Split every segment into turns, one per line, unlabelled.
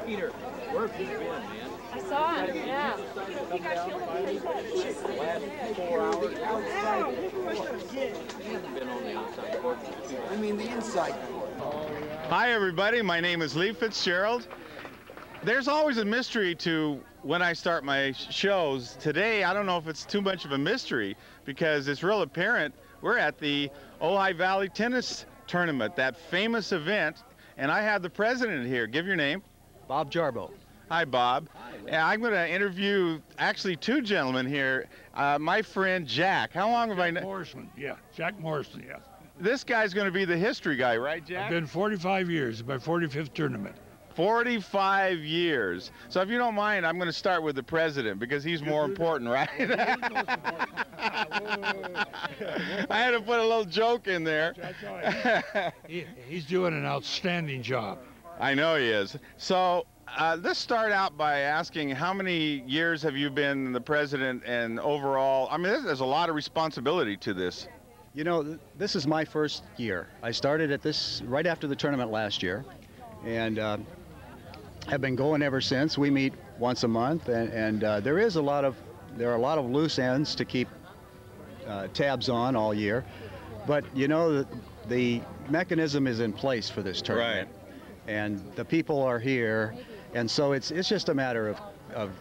Peter, where have you been, man?
I saw him, yeah. He got killed.
Last 4 hours outside. He hasn't been on the outside court. I mean the inside court.
Hi everybody, my name is Lee Fitzgerald. There's always a mystery to when I start my shows. Today, I don't know if it's too much of a mystery because it's real apparent. We're at the Ojai Valley Tennis Tournament, that famous event, and I have the president here. Give your name.
Bob Jarboe.
Hi, Bob. And I'm going to interview actually two gentlemen here. My friend Jack. How long have I known?
Morrison, yeah. Jack Morrison, yeah.
This guy's going to be the history guy, right, Jack?
I've been 45 years, my 45th tournament.
45 years. So if you don't mind, I'm going to start with the president because he's more important, right? I had to put a little joke in there.
He's doing an outstanding job.
I know he is. So let's start out by asking how many years have you been the president and overall? I mean, there's a lot of responsibility to this.
You know, this is my first year. I started at this right after the tournament last year, and have been going ever since. We meet once a month, and there are a lot of loose ends to keep tabs on all year. But you know, the mechanism is in place for this tournament,
right.
And the people are here, and so it's just a matter of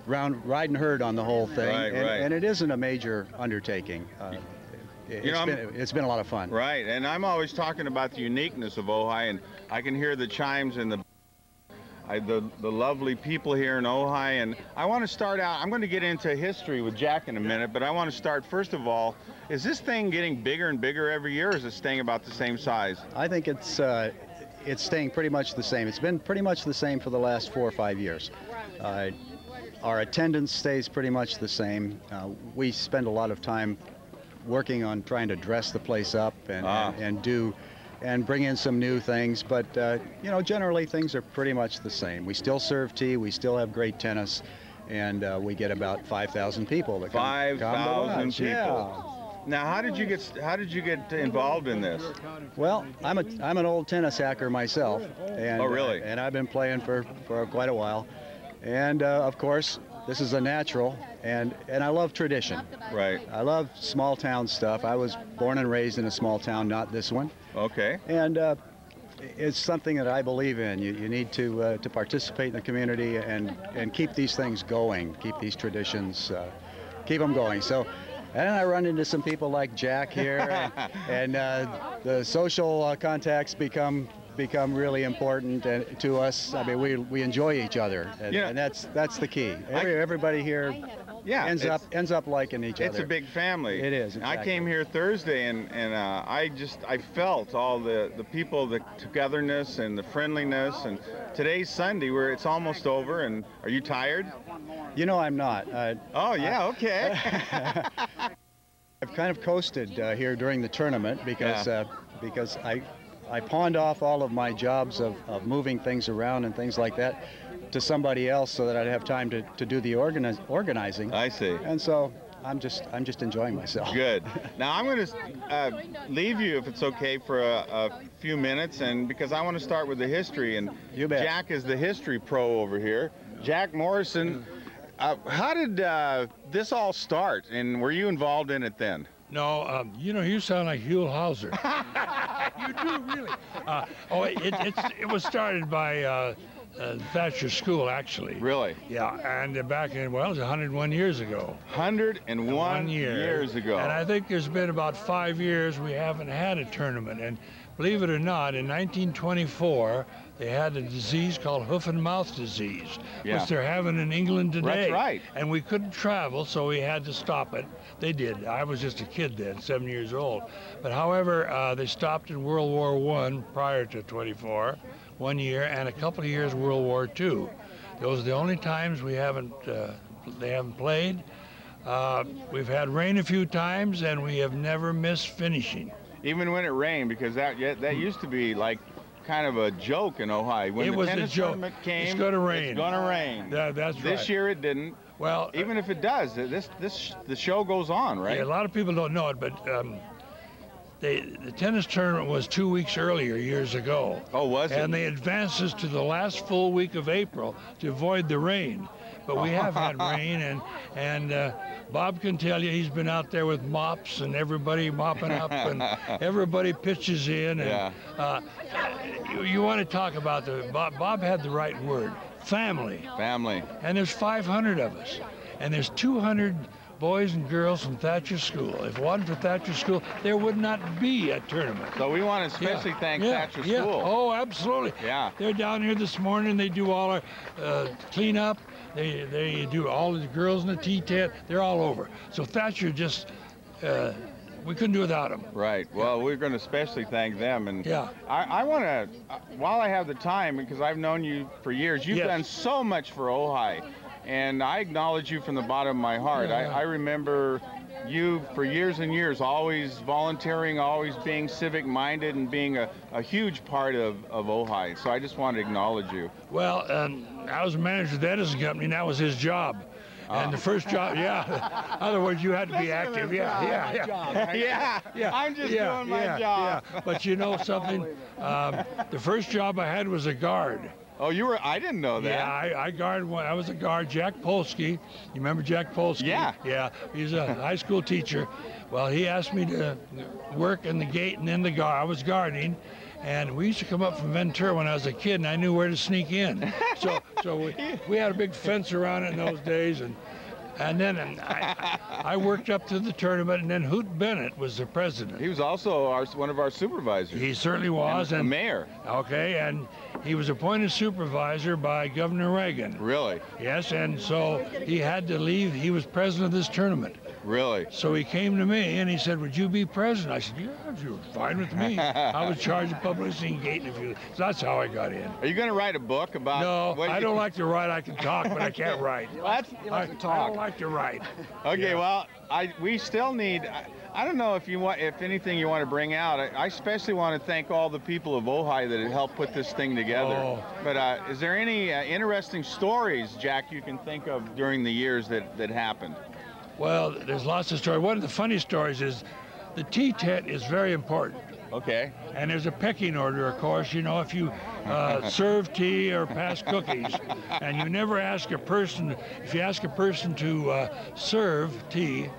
riding herd on the whole thing,
right,
and it isn't a major undertaking. It's been a lot of fun.
Right, and I'm always talking about the uniqueness of Ojai, and I can hear the chimes and the lovely people here in Ojai, and I want to start out, I'm going to get into history with Jack in a minute, but I want to start, first of all, is this thing getting bigger and bigger every year, or is it staying about the same size?
I think it's staying pretty much the same. It's been pretty much the same for the last 4 or 5 years. Our attendance stays pretty much the same. We spend a lot of time working on trying to dress the place up and bring in some new things, but you know, generally things are pretty much the same. We still serve tea, we still have great tennis, and we get about 5,000 people that come.
5,000 people.
Yeah.
Now, how did you get involved in this?
Well, I'm an old tennis hacker myself, and
oh really?
And I've been playing for quite a while, and of course this is a natural, and I love tradition.
Right.
I love small town stuff. I was born and raised in a small town, not this one.
Okay.
And it's something that I believe in. You need to participate in the community and keep these things going, keep these traditions, keep them going. So, and I run into some people like Jack here, and the social contacts become really important to us. I mean, we enjoy each other, and that's the key. Everybody here ends up liking each other.
It's a big family.
It is. Exactly.
I came here Thursday, and I felt all the people, the togetherness and the friendliness. And today's Sunday, where it's almost over. And are you tired?
You know, I'm not.
Oh yeah, okay.
I've kind of coasted here during the tournament because I pawned off all of my jobs of moving things around and things like that to somebody else so that I'd have time to do the organizing.
I see.
And so I'm just enjoying myself.
Good. Now I'm going to leave you, if it's okay, for a few minutes, and because I want to start with the history. And
you bet.
Jack is the history pro over here. Jack Morrison. How did this all start, and were you involved in it then?
No, you know, you sound like Huell Hauser. You do, really. It was started by Thatcher School, actually.
Really?
Yeah, and back in, well, it was 101 years ago.
101 years ago.
And I think there's been about 5 years we haven't had a tournament. And believe it or not, in 1924, they had a disease called hoof and mouth disease, which they're having in England today.
That's right.
And we couldn't travel, so we had to stop it. They did. I was just a kid then, 7 years old. But however, they stopped in World War I prior to 24, 1 year, and a couple of years World War II. Those are the only times they haven't played. We've had rain a few times, and we have never missed finishing.
Even when it rained, because that used to be like kind of a joke in Ojai. When the tennis tournament came,
it's going to rain.
It's going to rain.
That's right.
This year it didn't.
Well,
even if it does, the show goes on, right?
Yeah, a lot of people don't know it, but the tennis tournament was 2 weeks earlier years ago.
Oh, was it?
And they advanced us to the last full week of April to avoid the rain. But we have had rain, and Bob can tell you he's been out there with mops and everybody mopping up, and everybody pitches in. And you want to talk about Bob had the right word, family.
Family.
And there's 500 of us, and there's 200 boys and girls from Thatcher School. If it wasn't for Thatcher School, there would not be a tournament.
So we want to especially thank Thatcher
Yeah.
School.
Oh, absolutely.
Yeah.
They're down here this morning. They do all our cleanup. They do all the girls in the tea tent. They're all over. So Thatcher just, we couldn't do without them.
Right. Well, we're going to especially thank them. And
Yeah.
I want to, while I have the time, because I've known you for years, you've
Yes.
done so much for Ojai. And I acknowledge you from the bottom of my heart.
Yeah.
I remember you for years and years, always volunteering, always being civic-minded, and being a huge part of Ojai. So I just want to acknowledge you.
Well, I was a manager of the Edison Company, and that was his job. And the first job, yeah. In other words, you had to be active. Yeah.
I'm just doing my job.
Yeah. But you know something? The first job I had was a guard.
Oh, you were? I didn't know that.
Yeah, I guarded one. I was a guard. Jack Polsky. You remember Jack Polsky?
Yeah.
Yeah. He's a high school teacher. Well, he asked me to work in the gate and in the guard. I was guarding, and we used to come up from Ventura when I was a kid, and I knew where to sneak in. So we had a big fence around it in those days, and then I worked up to the tournament, and then Hoot Bennett was the president.
He was also one of our supervisors.
He certainly was.
And the mayor.
Okay, and he was appointed supervisor by Governor Reagan.
Really?
Yes, and so he had to leave. He was president of this tournament.
Really?
So he came to me and he said, "Would you be president?" I said, "Yeah, you're fine with me." I was charged of publicity and gate interviews. So that's how I got in.
Are you going to write a book about?
No, I don't like to write. I can talk, but I can't write.
What?
I don't like to write.
Okay,
Yeah.
well, we still need. I don't know if anything you want to bring out. I especially want to thank all the people of Ojai that have helped put this thing together.
Oh.
But is there any interesting stories, Jack, you can think of during the years that happened?
Well, there's lots of stories. One of the funny stories is the tea tent is very important.
Okay.
And there's a pecking order, of course. You know, if you serve tea or pass cookies, and you never ask a person, if you ask a person to serve tea,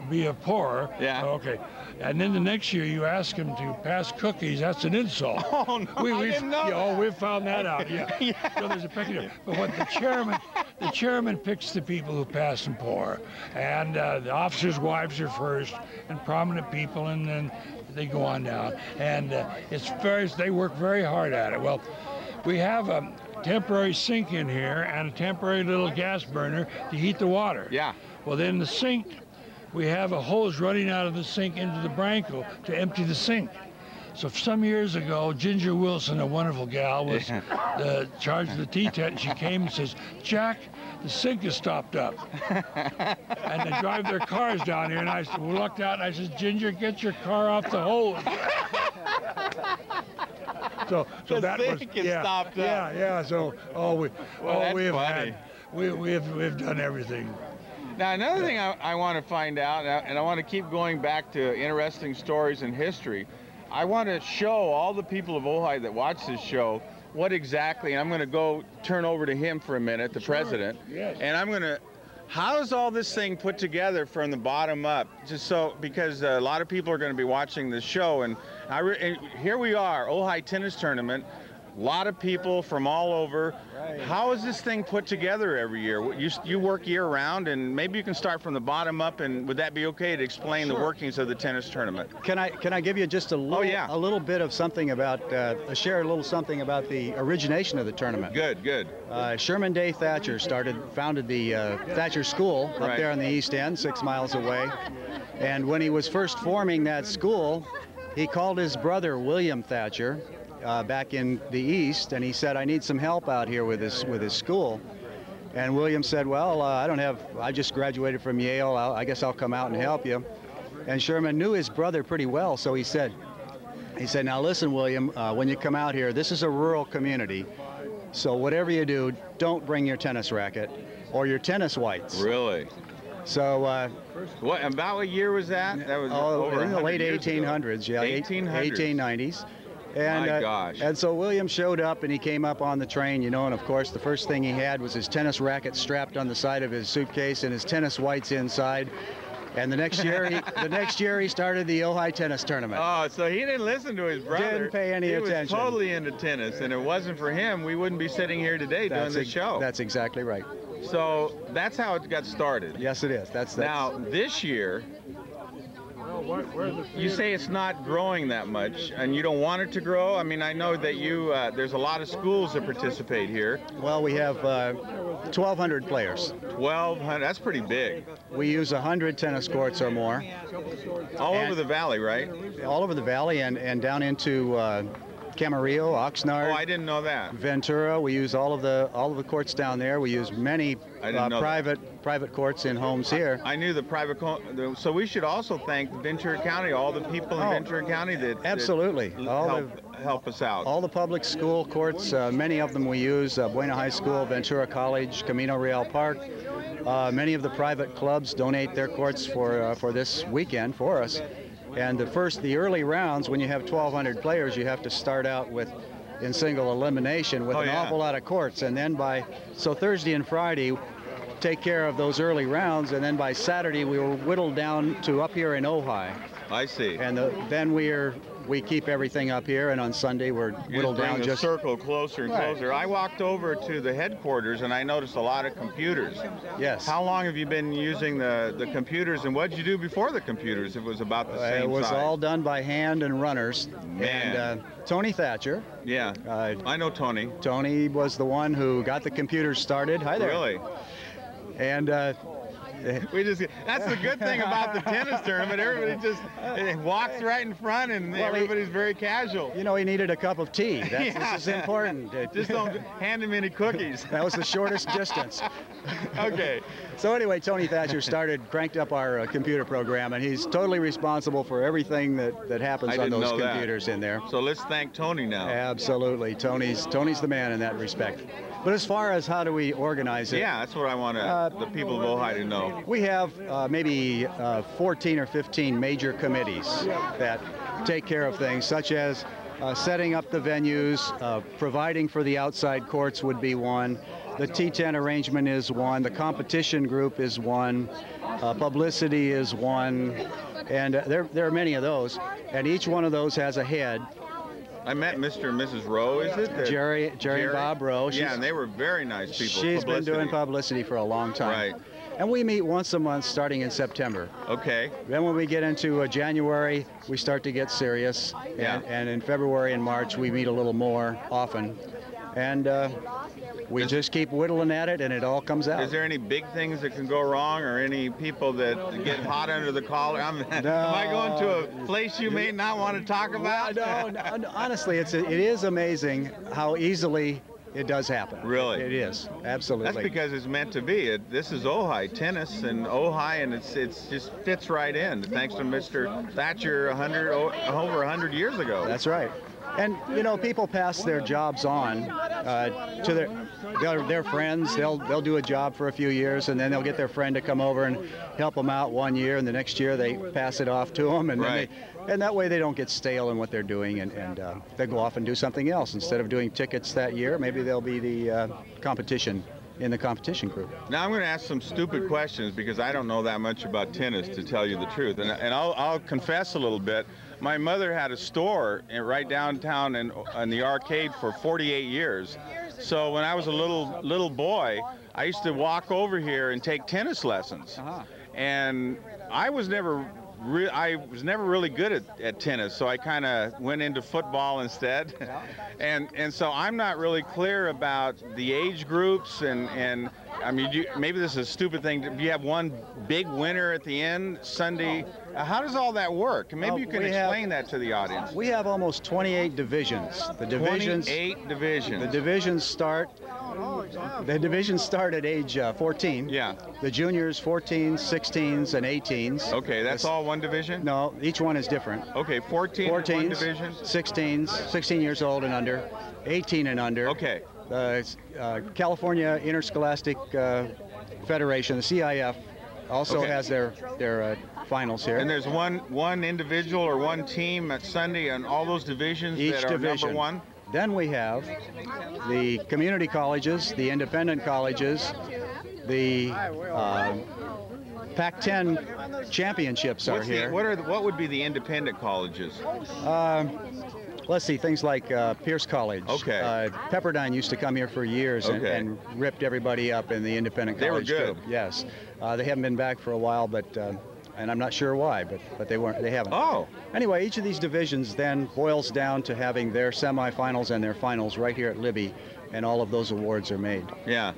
be a pourer.
Yeah.
Okay. And then the next year you ask him to pass cookies, that's an insult.
Oh, no, I didn't know that.
We've found that out, yeah. So there's a pecking order. But what the chairman picks the people who pass and pour. And the officers' wives are first, and prominent people, and then they go on down. And they work very hard at it. Well, we have a temporary sink in here and a temporary little gas burner to heat the water.
Yeah.
Well, then the sink, we have a hose running out of the sink into the branco to empty the sink. So some years ago, Ginger Wilson, a wonderful gal, was charged of the tea tent. She came and says, "Jack, the sink is stopped up." And they drive their cars down here, and I looked out and I said, "Ginger, get your car off the hose." So
The
that was
sink is stopped up.
Yeah. So we've done everything.
Now, another thing I want to find out, and I want to keep going back to interesting stories in history, I want to show all the people of Ojai that watch this show what exactly, and I'm going to go turn over to him for a minute, the president,
Yes.
and I'm going to, how is all this thing put together from the bottom up? Just so, because a lot of people are going to be watching this show, and here we are, Ojai Tennis Tournament, a lot of people from all over. Right. How is this thing put together every year? You work year round, and maybe you can start from the bottom up, and would that be okay to explain the workings of the tennis tournament?
Can I give you just a little bit of something about share a little something about the origination of the tournament?
Good.
Sherman Day Thatcher founded the Thatcher School up there on the East End, 6 miles away. And when he was first forming that school, he called his brother William Thatcher back in the East, and he said, "I need some help out here with his school." And William said, "Well, I just graduated from Yale. I guess I'll come out and help you." And Sherman knew his brother pretty well, so he said, "Now listen, William, when you come out here, this is a rural community, so whatever you do, don't bring your tennis racket or your tennis whites."
Really?
So
About what year was that? That was over
in the
100
late
years ago.
1800s, yeah,
1800s.
1890s. And,
My gosh.
And so William showed up and he came up on the train, you know, and of course the first thing he had was his tennis racket strapped on the side of his suitcase and his tennis whites inside. And the next year he started the Ojai tennis tournament.
Oh, so he didn't listen to his brother.
Didn't pay any attention.
He was totally into tennis, and it wasn't for him, we wouldn't be sitting here today doing this show.
That's exactly right.
So that's how it got started.
Yes, it is. That's
Now, this year, you say it's not growing that much, and you don't want it to grow. I mean, I know that there's a lot of schools that participate here.
Well, we have 1,200 players.
1,200, that's pretty big.
We use 100 tennis courts or more.
All over the valley, right?
All over the valley and down into Camarillo, Oxnard.
Oh, I didn't know that.
Ventura. We use all of the courts down there. We use many private courts in homes here.
I knew the private. So we should also thank Ventura County, all the people in Ventura County that
absolutely
help us out.
All the public school courts, many of them we use. Buena High School, Ventura College, Camino Real Park. Many of the private clubs donate their courts for this weekend for us. And the early rounds, when you have 1,200 players, you have to start out in single elimination with an awful lot of courts. And then so Thursday and Friday, take care of those early rounds. And then by Saturday, we were whittled down to up here in Ojai.
I see.
And then we keep everything up here, and on Sunday we're whittled down
just circle closer and closer. I walked over to the headquarters and I noticed a lot of computers.
Yes.
How long have you been using the computers, and what did you do before the computers? It was about the same
It was
size.
all done by hand and runners.
Man.
And Tony Thatcher.
Yeah. I know Tony.
Tony was the one who got the computers started. Hi there.
Really?
And
that's the good thing about the tennis tournament. Everybody just walks right in front, and everybody's very casual.
You know, he needed a cup of tea. This is important.
Just don't hand him any cookies.
That was the shortest distance.
Okay.
So anyway, Tony Thatcher cranked up our computer program, and he's totally responsible for everything that happens on those computers in there.
So let's thank Tony now.
Absolutely. Tony's the man in that respect. But as far as how do we organize it?
Yeah, that's what I want the people of Ojai to know.
We have maybe 14 or 15 major committees that take care of things, such as setting up the venues, providing for the outside courts would be one. The T10 arrangement is one. The competition group is one. Publicity is one. And there are many of those. And each one of those has a head.
I met Mr. and Mrs. Rowe, is it?
Jerry and Bob Rowe.
Yeah, and they were very nice people.
She's been doing publicity for a long time.
Right.
And we meet once a month starting in September.
Okay.
Then when we get into January, we start to get serious.
Yeah.
And in February and March, we meet a little more often. And we just keep whittling at it, and it all comes out.
Is there any big things that can go wrong, or any people that get hot under the collar? Am I going to a place you may not want to talk about?
No, honestly, it is amazing how easily it does happen.
Really?
It is, absolutely.
That's because it's meant to be. This is Ojai tennis and Ojai, and it just fits right in. Thanks to Mr. Thatcher over 100 years ago.
That's right. And you know, people pass their jobs on to their friends. They'll do a job for a few years, and then they'll get their friend to come over and help them out 1 year, and the next year they pass it off to them, and
right.
And that way they don't get stale in what they're doing, and they go off and do something else. Instead of doing tickets that year, maybe they'll be the competition in the competition group.
Now I'm going to ask some stupid questions because I don't know that much about tennis, to tell you the truth, and I'll confess a little bit. My mother had a store right downtown in the arcade for 48 years. So when I was a little boy, I used to walk over here and take tennis lessons. And I was never really good at tennis, so I kind of went into football instead. And so I'm not really clear about the age groups, and I mean, maybe this is a stupid thing. Do you have one big winner at the end Sunday? How does all that work? Maybe you can explain that to the audience.
We have almost 28 divisions. The divisions.
28 divisions.
The divisions start. The divisions start at age 14.
Yeah.
The juniors, 14s, 16s, and 18s.
Okay, that's all one division?
No, each one is different.
Okay, 14
14s,
one division?
16s, 16 years old and under, 18 and under.
Okay.
California Interscholastic Federation, the CIF, also has their finals here.
And there's one individual or one team at Sunday and all those divisions
Each
that are
division.
number one?
Then we have the community colleges, the independent colleges, the Pac-10 championships are here.
What would be the independent colleges?
Let's see, things like Pierce College.
Okay.
Pepperdine used to come here for years
Okay.
and ripped everybody up in the independent
They were
college
good.
group. Yes. They haven't been back for a while, but and I'm not sure why, but they haven't.
Oh.
Anyway, each of these divisions then boils down to having their semifinals and their finals right here at Libby, and all of those awards are made.
Yeah.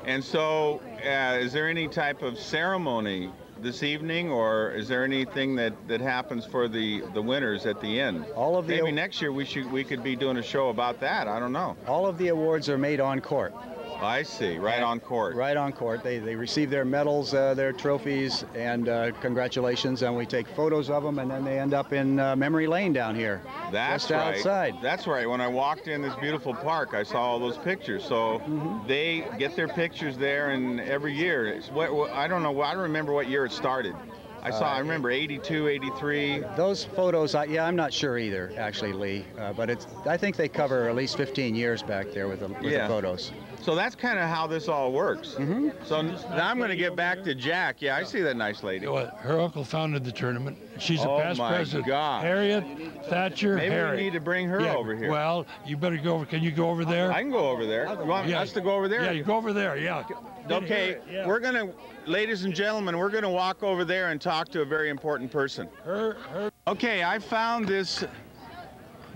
And so, is there any type of ceremony this evening, or is there anything that happens for the winners at the end?
All of the
Maybe next year we could be doing a show about that. I don't know.
All of the awards are made on court.
I see. Right on court.
Right on court. They receive their medals, their trophies, and congratulations, and we take photos of them, and then they end up in memory lane down here.
That's
just
right.
outside.
That's right. When I walked in this beautiful park, I saw all those pictures. So they get their pictures there, and every year, I don't know. I don't remember what year it started. I remember 82, 83.
Those photos, I'm not sure either, actually, Lee. But I think they cover at least 15 years back there with the photos.
So that's kind of how this all works. So now I'm going to get back to Jack. Yeah, I see that nice lady.
Her uncle founded the tournament. She's a past president.
God.
Harriet Thatcher.
Maybe
Harriet.
we need to bring her over here.
Well, you better go over. Can you go over there?
I can go over there. You want us to go over there?
Yeah, you go over there. Yeah.
Okay, we're going to, ladies and gentlemen, we're going to walk over there and talk to a very important person. Okay, I found this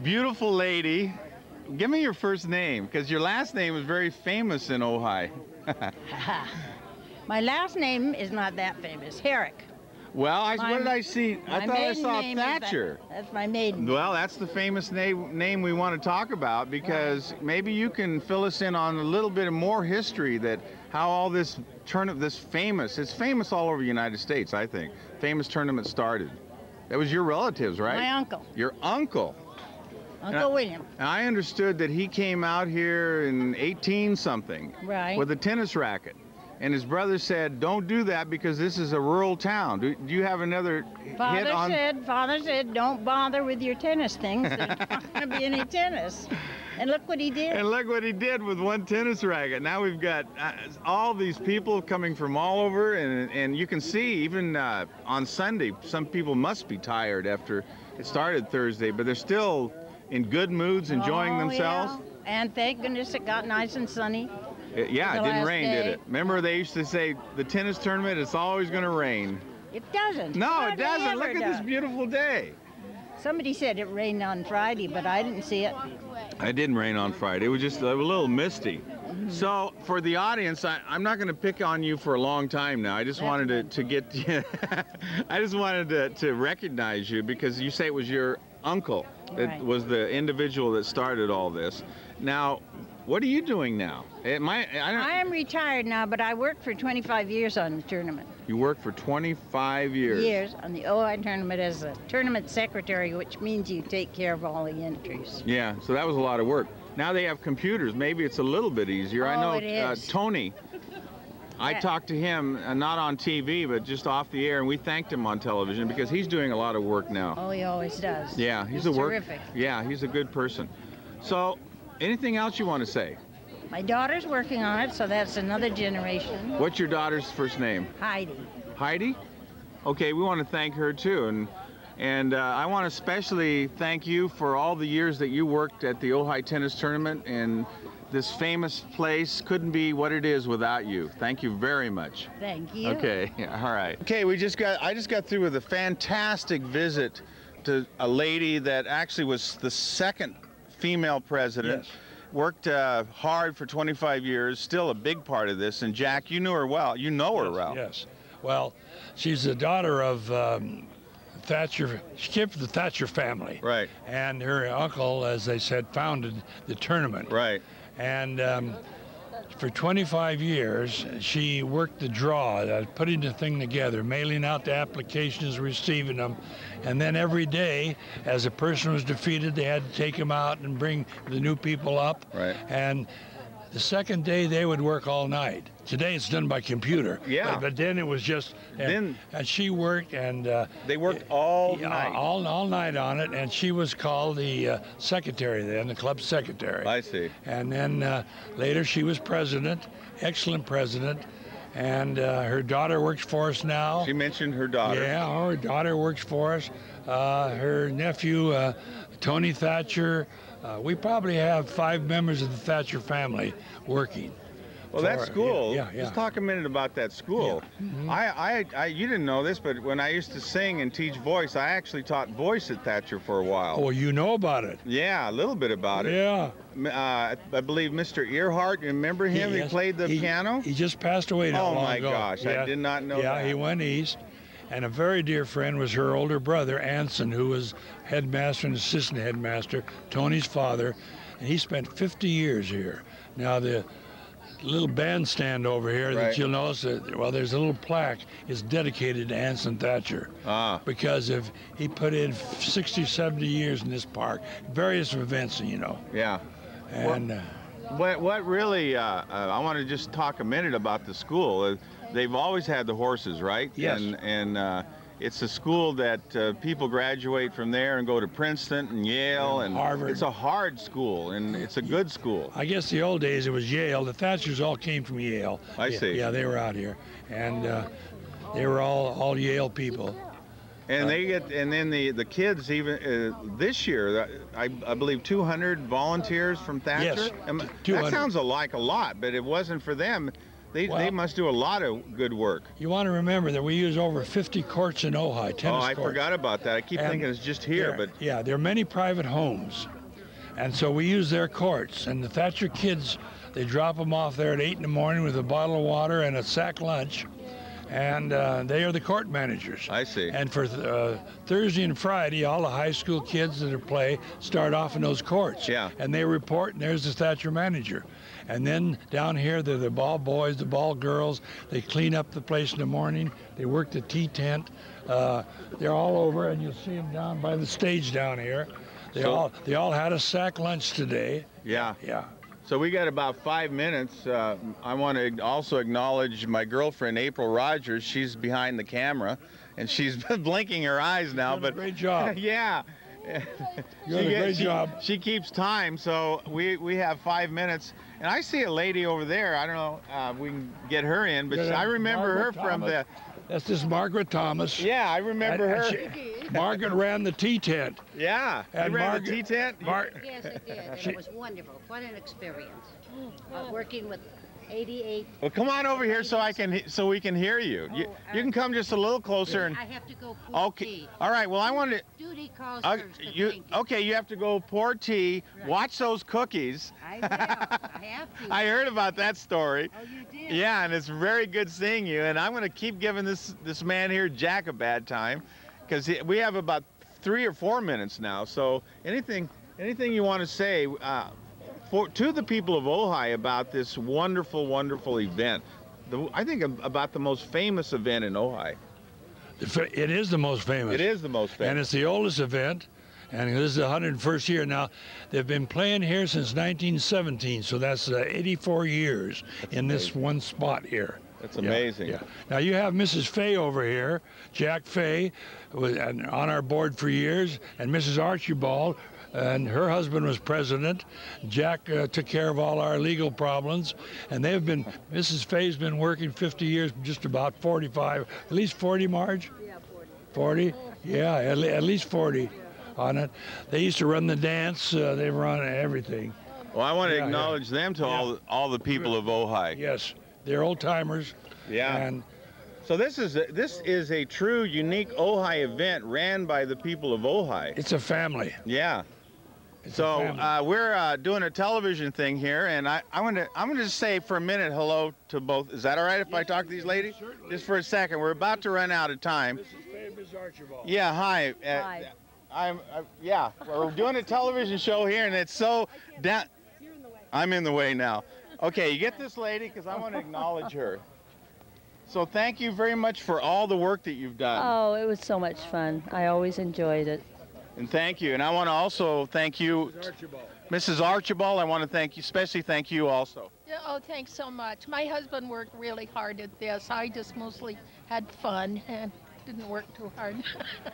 beautiful lady. Give me your first name, because your last name is very famous in Ojai.
My last name is not that famous. Herrick.
Well, what did I see? I thought I saw Thatcher.
That's my maiden.
Well, that's the famous name we want to talk about, because maybe you can fill us in on a little bit more history, that how all this tournament, it's famous all over the United States, I think. Famous tournament started. That was your relatives, right?
My uncle.
Your uncle.
Uncle William.
And I understood that he came out here in 18-something.
Right.
With a tennis racket. And his brother said, don't do that because this is a rural town. Do you have another hit on?
Father said, don't bother with your tennis things. There's not going to be any tennis. And look what he did.
And look what he did with one tennis racket. Now we've got all these people coming from all over, and you can see even on Sunday, some people must be tired after it started Thursday, but they're still in good moods, enjoying themselves.
Yeah. And thank goodness it got nice and sunny.
Yeah, it didn't rain, did it? Remember they used to say, the tennis tournament, it's always going to rain.
It doesn't.
No, it doesn't. Look at this beautiful day.
Somebody said it rained on Friday, but I didn't see it.
It didn't rain on Friday. It was just a little misty. So for the audience, I'm not going to pick on you for a long time now. I just wanted to get I just wanted to recognize you, because you say it was your uncle that was the individual that started all this. Now, what are you doing now?
I am retired now, but I worked for 25 years on the tournament.
You worked for 25 years?
Years on the Ojai tournament as a tournament secretary, which means you take care of all the entries.
Yeah, so that was a lot of work. Now they have computers. Maybe it's a little bit easier. I know
it is.
Tony, I talked to him, not on TV, but just off the air, and we thanked him on television because he's doing a lot of work now.
Oh, he always does.
Yeah, he's
terrific.
Yeah, he's a good person. So, anything else you want to say?
My daughter's working on it, so that's another generation.
What's your daughter's first name?
Heidi.
Heidi? Okay, we want to thank her too, and I want to especially thank you for all the years that you worked at the Ojai Tennis Tournament, and this famous place couldn't be what it is without you. Thank you very much.
Thank you.
Okay, all right. Okay, I just got through with a fantastic visit to a lady that actually was the second female president.
Yes.
Worked hard for 25 years, still a big part of this. And Jack, you knew her well. You know her well.
Yes. Well, she's the daughter of Thatcher. She came from the Thatcher family.
Right.
And her uncle, as they said, founded the tournament.
Right.
And for 25 years, she worked the draw, putting the thing together, mailing out the applications, receiving them. And then every day, as a person was defeated, they had to take him out and bring the new people up.
Right.
And The second day they would work all night. Today it's done by computer.
Yeah.
But then it was just, and she worked, and
they worked all night.
All night on it, and she was called the secretary then, the club secretary.
I see.
And then later she was president, excellent president. And her daughter works for us now.
She mentioned her daughter.
Yeah, her daughter works for us. Her nephew, Tony Thatcher. We probably have 5 members of the Thatcher family working.
Well, that school.
Yeah.
Let's talk a minute about that school.
Yeah.
You didn't know this, but when I used to sing and teach voice, I actually taught voice at Thatcher for a while.
Oh, you know about it?
Yeah, a little bit about it.
Yeah.
I believe Mr. Earhart, you remember him? He played the piano?
He just passed away not long ago.
Oh, my gosh, I did not know that.
Yeah, he went east. And a very dear friend was her older brother, Anson, who was headmaster and assistant headmaster, Tony's father. And he spent 50 years here. Now, the little bandstand over here that you'll notice, well, there's a little plaque, is dedicated to Anson Thatcher. Because if he put in 60, 70 years in this park, various events, you know.
Yeah.
And
what really, I want to just talk a minute about the school. They've always had the horses, right?
Yes.
And it's a school that people graduate from there and go to Princeton and Yale and
Harvard.
It's a hard school, and it's a good school.
I guess the old days it was Yale. The Thatchers all came from Yale.
I see.
Yeah, they were out here, and they were all Yale people.
And then the kids even this year, I believe 200 volunteers from Thatcher.
Yes, 200.
That sounds like a lot, but it wasn't for them. They must do a lot of good work.
You want to remember that we use over 50 courts in Ojai, tennis courts.
Oh, I forgot about that. I keep thinking it's just here, but
yeah, there are many private homes, and so we use their courts. And the Thatcher kids, they drop them off there at 8 in the morning with a bottle of water and a sack lunch. And they are the court managers.
I see.
And for Thursday and Friday, all the high school kids that are play start off in those courts.
Yeah.
And they report, and there's the Thatcher manager. And then down here, they're the ball boys, the ball girls. They clean up the place in the morning. They work the tea tent. They're all over, and you'll see them down by the stage down here. They all had a sack lunch today.
Yeah.
Yeah.
So we got about 5 minutes. I want to also acknowledge my girlfriend, April Rogers. She's behind the camera, and she's blinking her eyes now.
But great job.
Yeah.
You're doing a great job.
She keeps time, so we have 5 minutes. And I see a lady over there. I don't know if we can get her in, but I remember her from the...
That's this Margaret Thomas.
Yeah, I remember her.
Margaret ran the tea tent.
Yeah,
and
you ran the tea tent?
Yes, I did, and it was wonderful. What an experience. Working with 88.
Well, come on over here so we can hear you. You can come just a little closer. And
I have to go pour tea.
All right. Well, I wanted.
Duty calls first.
Okay, you have to go pour tea. Right. Watch those cookies.
I will. I have to.
I heard about that story.
Oh, you did?
Yeah, and it's very good seeing you. And I'm going to keep giving this man here, Jack, a bad time, because we have about 3 or 4 minutes now. So anything you want to say to the people of Ojai about this wonderful, wonderful event? I think about the most famous event in Ojai.
It is the most famous.
It is the most famous.
And it's the oldest event. And this is the 101st year. Now, they've been playing here since 1917, so that's 84 years in this one spot here.
That's amazing.
Yeah. Now, you have Mrs. Fay over here, Jack Fay, was on our board for years, and Mrs. Archibald, and her husband was president. Jack took care of all our legal problems, and Mrs. Fay's been working 50 years, just about 45, at least 40, Marge?
Yeah,
40? Yeah, at least 40 on it. They used to run the dance. They run everything.
Well, I want to acknowledge them to all the people of Ojai.
Yes, they're old timers.
Yeah.
And
so this is a true, unique Ojai event ran by the people of Ojai.
It's a family.
Yeah. So we're doing a television thing here, and I'm gonna say for a minute hello to both. Is that all right if I talk to these ladies?
Certainly.
Just for a second. We're about to run out of time.
This is Fay, Ms. Archibald.
Yeah. Hi.
Hi.
Yeah. We're doing a television show here, and it's so down. I'm in the way now. Okay, you get this lady because I want to acknowledge her. So thank you very much for all the work that you've done.
Oh, it was so much fun. I always enjoyed it.
And thank you. And I want to also thank you, Mrs. Archibald. I want to thank you, especially thank you also.
Yeah, oh, thanks so much. My husband worked really hard at this. I just mostly had fun and didn't work too hard.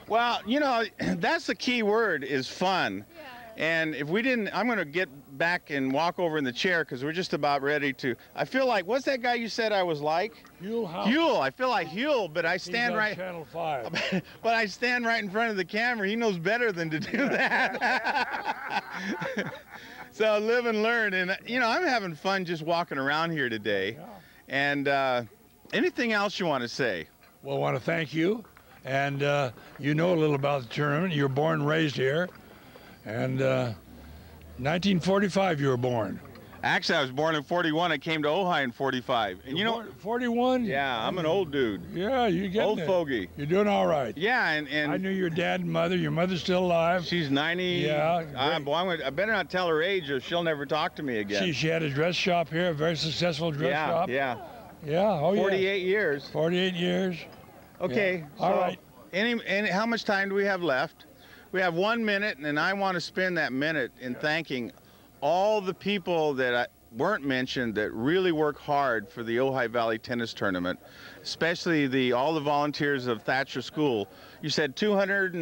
Well, you know, that's the key word is fun.
Yeah.
And if we didn't, I'm going to get back and walk over in the chair because we're just about ready to. I feel like, what's that guy you said I was like? Huel. I feel like Huel, but I stand right.
Channel 5.
But I stand right in front of the camera. He knows better than to do that. So live and learn. And, you know, I'm having fun just walking around here today.
Yeah.
And anything else you want to say?
Well, I want to thank you. And you know a little about the tournament. You were born and raised here. And 1945 you were born.
Actually, I was born in 41. I came to Ojai in 45. And you know,
41?
Yeah, I'm an old dude.
Yeah, you get
old fogey.
You're doing all right.
Yeah, and
I knew your dad and mother. Your mother's still alive.
She's 90.
Yeah.
I better not tell her age or she'll never talk to me again.
She had a dress shop here, a very successful dress shop.
Yeah.
Yeah. Oh,
48 years.
48 years.
Okay.
Yeah.
So
all right.
How much time do we have left? We have 1 minute, and I want to spend that minute in thanking all the people that weren't mentioned that really work hard for the Ojai Valley Tennis Tournament, especially all the volunteers of Thatcher School. You said 200.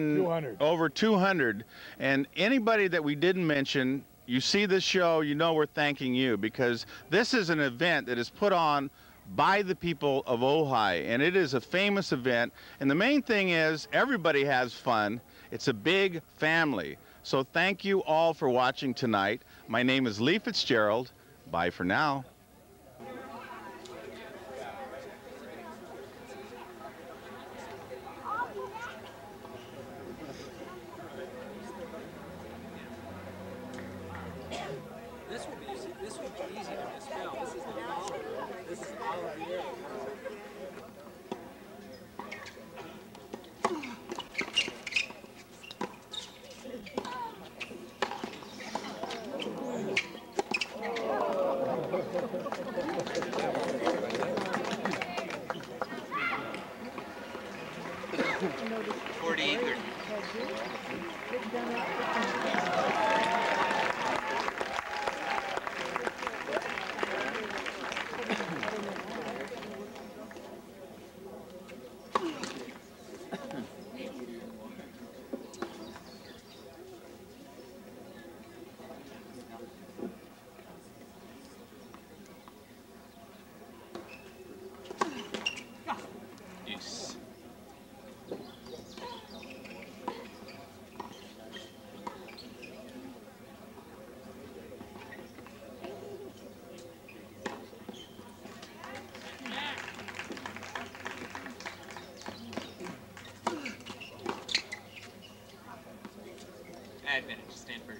Over 200. And anybody that we didn't mention, you see this show, you know we're thanking you because this is an event that is put on by the people of Ojai, and it is a famous event. And the main thing is everybody has fun. It's a big family. So thank you all for watching tonight. My name is Lee Fitzgerald. Bye for now.
This would be easy to misspell. This is the Oliver. This is Oliver. Advantage, Stanford.